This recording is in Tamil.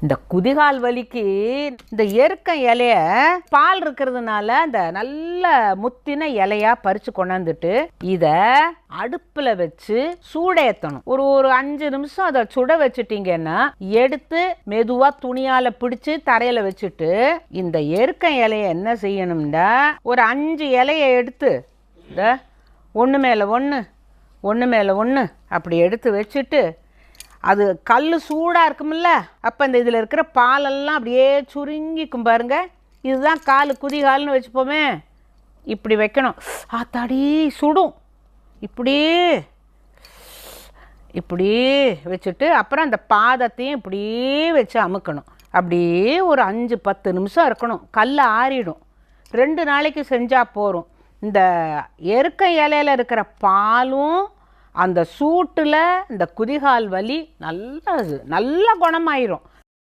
இந்த குதிகால் வலிக்கு இந்த எருக்க இலைய பால் இருக்கிறதுனால அந்த நல்ல முத்தின இலையா பறிச்சு கொண்டாந்துட்டு இத அடுப்புல வச்சு சூடேத்தணும். ஒரு 5 நிமிஷம் அதை சுட வச்சுட்டீங்கன்னா எடுத்து மெதுவா துணியால பிடிச்சு தரையில வச்சுட்டு இந்த எருக்க இலைய என்ன செய்யணும்னா ஒரு 5 இலைய எடுத்து இந்த ஒன்று மேலே ஒன்று ஒன்று மேலே ஒன்று அப்படி எடுத்து வச்சுட்டு அது கல் சூடாக இருக்குமில்ல, அப்போ இந்த இதில் இருக்கிற பாலெல்லாம் அப்படியே சுருங்கிக்கும் பாருங்க. இதுதான் குதிகால்னு வச்சுப்போமே. இப்படி வைக்கணும். ஆத்தாடி சுடும். இப்படி வச்சுட்டு அப்புறம் அந்த பாதத்தையும் இப்படியே வச்சு அமுக்கணும். அப்படியே ஒரு 5-10 நிமிஷம் இருக்கணும். கல் ஆறிடும். 2 நாளைக்கு செஞ்சால் போகிறோம். இந்த எருக்க இலையில் இருக்கிற பாலும் அந்த சூட்டில் இந்த குதிகால் வலி நல்ல குணமாயிரும்.